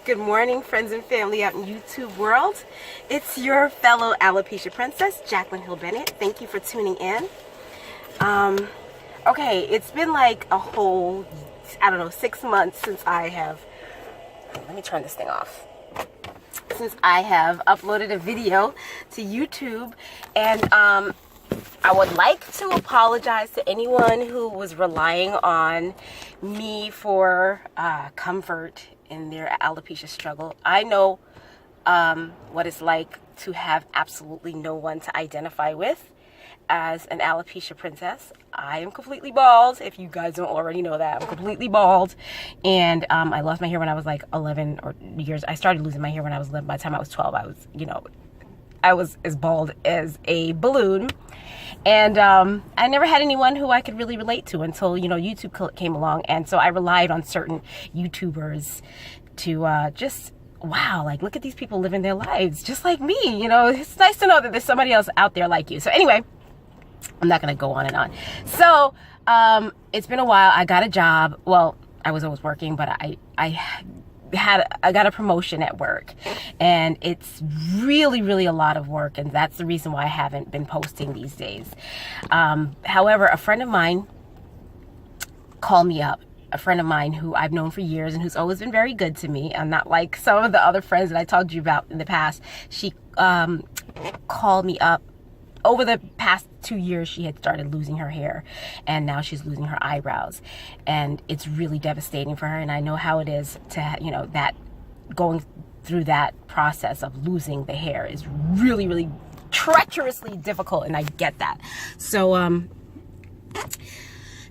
Good morning, friends and family out in YouTube world. It's your fellow alopecia princess, Jacqueline Hill Bennett. Thank you for tuning in. Okay, it's been like a whole, 6 months since I have, let me turn this thing off. Since I have uploaded a video to YouTube, and I would like to apologize to anyone who was relying on me for comfort in their alopecia struggle. I know what it's like to have absolutely no one to identify with as an alopecia princess. I am completely bald. If you guys don't already know that, I'm completely bald. And I lost my hair when I was like 11 years. I started losing my hair when I was 11. By the time I was 12, I was as bald as a balloon. And I never had anyone who I could really relate to until, YouTube came along. And so I relied on certain YouTubers to just, wow, like, look at these people living their lives just like me. It's nice to know that there's somebody else out there like you. So anyway, I'm not going to go on and on. So it's been a while. I got a job. Well, I was always working, but I got a promotion at work, and it's really a lot of work, and that's the reason why I haven't been posting these days. However, a friend of mine called me up, a friend of mine who I've known for years and who's always been very good to me. I'm not like some of the other friends that I talked to you about in the past. She called me up. Over the past 2 years, she had started losing her hair, and now she's losing her eyebrows, and it's really devastating for her. And I know how it is to, that going through that process of losing the hair is really treacherously difficult, and I get that. So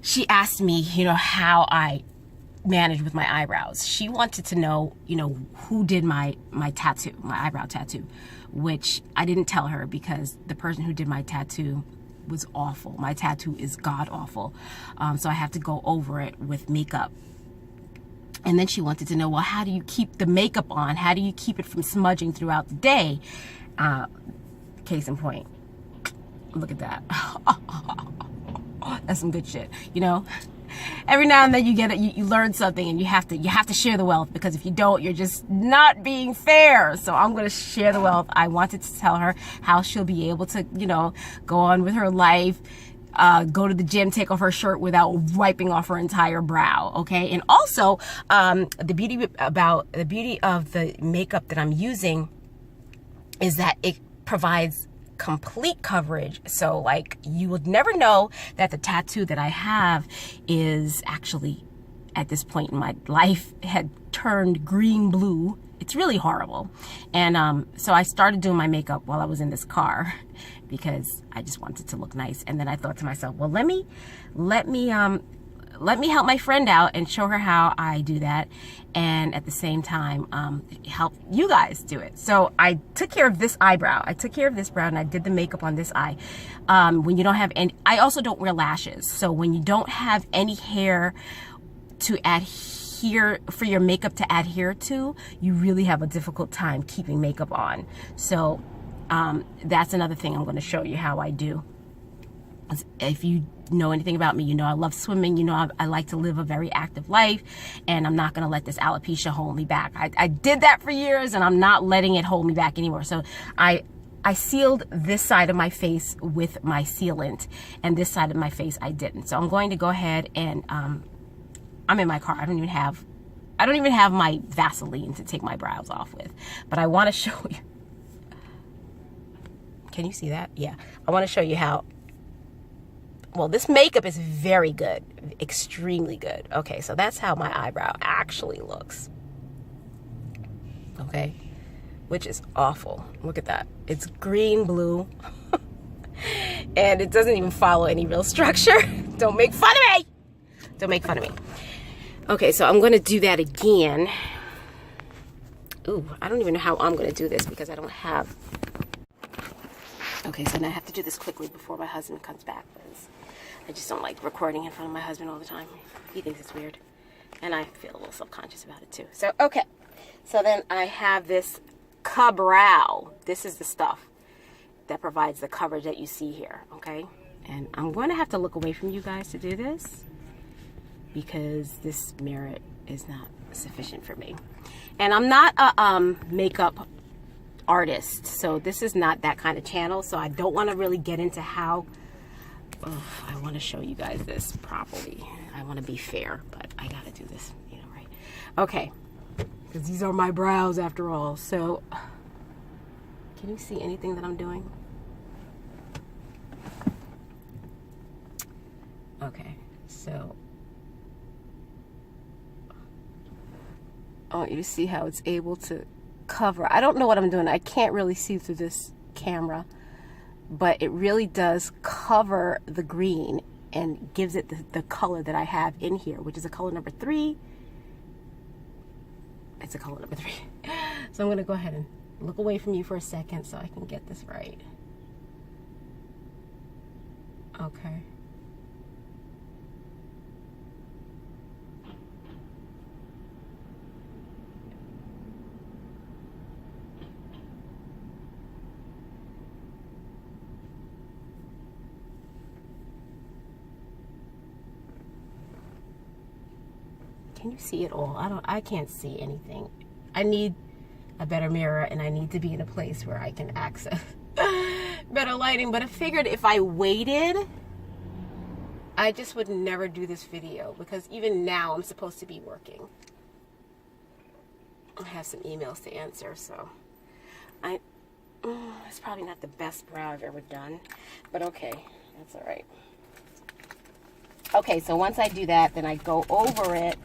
she asked me, how I managed with my eyebrows. She wanted to know, who did my tattoo, my eyebrow tattoo, which I didn't tell her because the person who did my tattoo was awful. My tattoo is god awful. So I have to go over it with makeup. And then she wanted to know, well, how do you keep the makeup on? How do you keep it from smudging throughout the day? Case in point, look at that. That's some good shit, Every now and then you learn something, and you have to share the wealth, because if you don't, you're just not being fair. So I'm going to share the wealth. I wanted to tell her how she'll be able to, go on with her life, go to the gym, take off her shirt without wiping off her entire brow. Okay. And also, the beauty of the makeup that I'm using is that it provides complete coverage. So like, you would never know that the tattoo that I have is actually, at this point in my life, had turned green blue. It's really horrible. And so I started doing my makeup while I was in this car because I just wanted to look nice. And then I thought to myself, well, let me help my friend out and show her how I do that, and at the same time help you guys do it. So I took care of this eyebrow. I took care of this brow, and I did the makeup on this eye. When you don't have any, I also don't wear lashes. So when you don't have any hair to adhere, for your makeup to adhere to, you really have a difficult time keeping makeup on. So that's another thing I'm going to show you how I do. If you know anything about me, I love swimming. I like to live a very active life, and I'm not going to let this alopecia hold me back. I did that for years, and I'm not letting it hold me back anymore. So I sealed this side of my face with my sealant, and this side of my face I didn't. So I'm going to go ahead and I'm in my car. I don't even have my Vaseline to take my brows off with, but I want to show you. Can you see that? Yeah. I want to show you how. Well, this makeup is very good, extremely good. Okay, so that's how my eyebrow actually looks. Okay, which is awful. Look at that. It's green blue, and it doesn't even follow any real structure. Don't make fun of me. Don't make fun of me. Okay, so I'm going to do that again. Ooh, I don't even know how I'm going to do this because I don't have... Okay, so now I have to do this quickly before my husband comes back, because I just don't like recording in front of my husband all the time. He thinks it's weird, and I feel a little self-conscious about it too. So, okay. So then I have this Cabral. This is the stuff that provides the coverage that you see here, okay? And I'm going to have to look away from you guys to do this, because this mirror is not sufficient for me. And I'm not a makeup artist, so this is not that kind of channel, so I don't want to really get into how I want to show you guys this properly. I want to be fair, but I gotta do this, you know, right? Okay, because these are my brows after all. So can you see anything that I'm doing? Okay, so I want you to see how it's able to cover. I don't know what I'm doing. I can't really see through this camera, but it really does cover the green and gives it the color that I have in here, which is a color number 3. It's a color number 3. So I'm going to go ahead and look away from you for a second so I can get this right. Okay. Can you see it all? I can't see anything. I need a better mirror, and I need to be in a place where I can access better lighting. But I figured if I waited, I just would never do this video, because even now I'm supposed to be working. I have some emails to answer, so it's probably not the best brow I've ever done, but okay, that's all right. Okay, so once I do that, then I go over it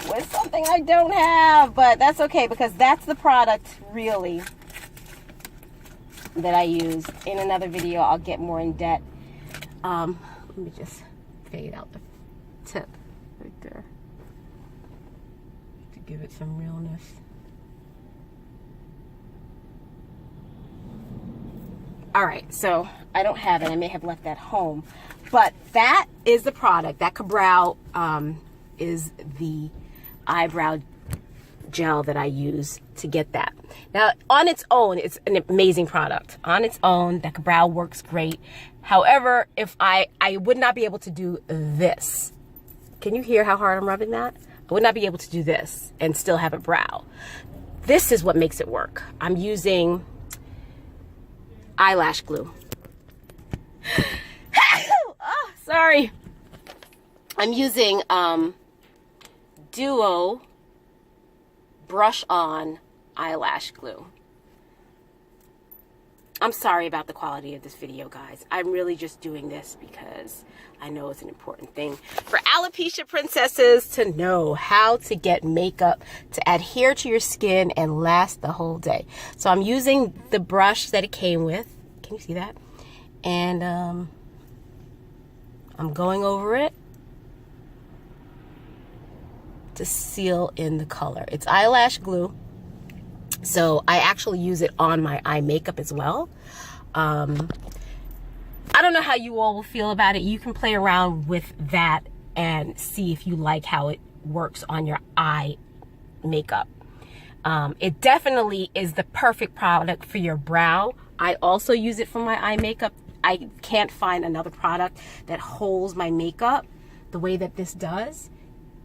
with something I don't have, but that's okay, because that's the product really that I use. In another video, I'll get more in depth. Let me just fade out the tip right there to give it some realness. All right, so I don't have it. I may have left that home, but that is the product. That Ka-Brow is the eyebrow gel that I use to get that. Now, on its own, it's an amazing product. On its own, that Ka-Brow works great. However, if I would not be able to do this. Can you hear how hard I'm rubbing that? I would not be able to do this and still have a brow. This is what makes it work. I'm using eyelash glue. Oh, sorry. I'm using Duo brush on eyelash glue. I'm sorry about the quality of this video, guys. I'm really just doing this because I know it's an important thing for alopecia princesses to know how to get makeup to adhere to your skin and last the whole day. So I'm using the brush that it came with. Can you see that? And I'm going over it to seal in the color. It's eyelash glue, so I actually use it on my eye makeup as well. I don't know how you all will feel about it. You can play around with that and see if you like how it works on your eye makeup. It definitely is the perfect product for your brow. I also use it for my eye makeup. I can't find another product that holds my makeup the way that this does.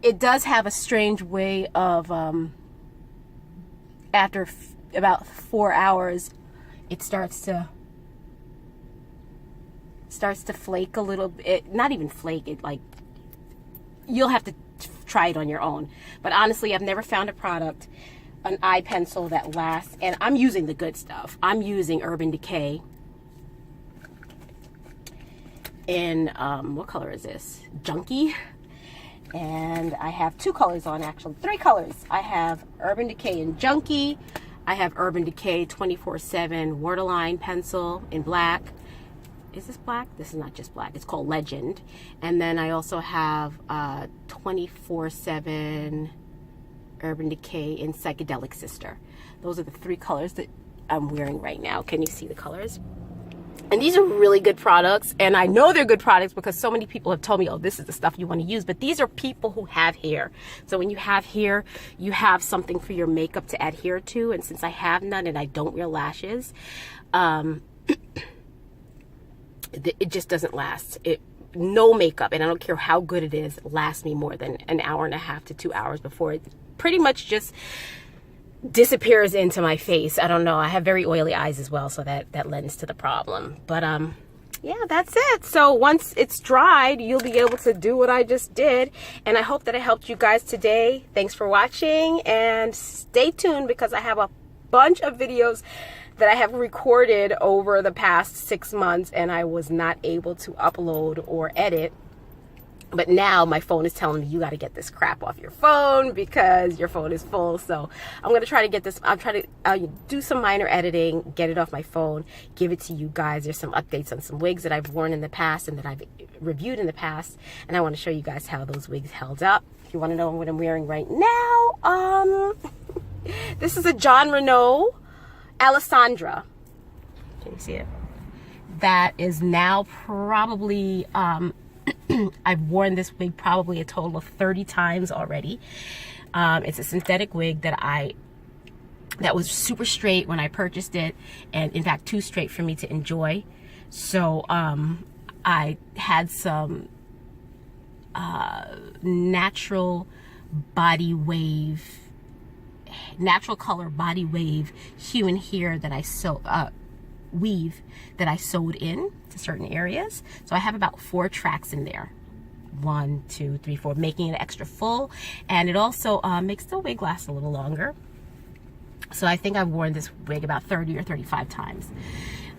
It does have a strange way of, after about 4 hours, it starts to flake a little bit. Not even flake, it like, you'll have to try it on your own. But honestly, I've never found a product, an eye pencil that lasts, and I'm using the good stuff. I'm using Urban Decay in, what color is this? Junkie. And I have 2 colors on, actually 3 colors. I have Urban Decay in Junkie. I have Urban Decay 24/7 Waterline pencil in black. Is this black? This is not just black. It's called Legend. And then I also have 24/7 Urban Decay in Psychedelic Sister. Those are the 3 colors that I'm wearing right now. Can you see the colors? And these are really good products, and I know they're good products because so many people have told me, oh, this is the stuff you want to use. But these are people who have hair. So when you have hair, you have something for your makeup to adhere to. And since I have none and I don't wear lashes, it just doesn't last. No makeup, and I don't care how good it is, lasts me more than an hour and a half to 2 hours before it pretty much just disappears into my face. I don't know. I have very oily eyes as well, so that lends to the problem. But yeah, that's it. So once it's dried, you'll be able to do what I just did. And I hope that I helped you guys today. Thanks for watching, and stay tuned because I have a bunch of videos that I have recorded over the past 6 months and I was not able to upload or edit. But now my phone is telling me you got to get this crap off your phone because your phone is full. So I'm going to try to get this. I'll try to do some minor editing, get it off my phone, give it to you guys. There's some updates on some wigs that I've worn in the past and that I've reviewed in the past. And I want to show you guys how those wigs held up. If you want to know what I'm wearing right now, this is a John Renault Alessandra. Can you see it? That is now probably... I've worn this wig probably a total of 30 times already. It's a synthetic wig that was super straight when I purchased it, and in fact too straight for me to enjoy. So I had some natural color body wave hue and hair that I weave that I sewed in to certain areas. So I have about 4 tracks in there. 1, 2, 3, 4, making it extra full. And it also makes the wig last a little longer. So I think I've worn this wig about 30 or 35 times.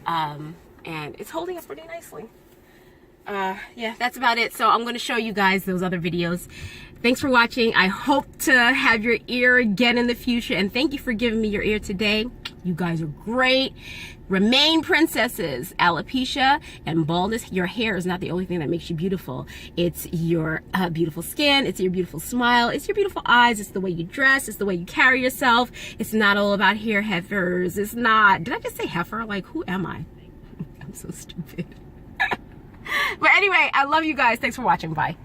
And it's holding up pretty nicely. Yeah, that's about it. So I'm going to show you guys those other videos. Thanks for watching. I hope to have your ear again in the future. And thank you for giving me your ear today. You guys are great. Remain princesses. Alopecia and baldness. Your hair is not the only thing that makes you beautiful. It's your beautiful skin. It's your beautiful smile. It's your beautiful eyes. It's the way you dress. It's the way you carry yourself. It's not all about hair heifers. It's not. Did I just say heifer? Like, who am I? I'm so stupid. But anyway, I love you guys. Thanks for watching. Bye.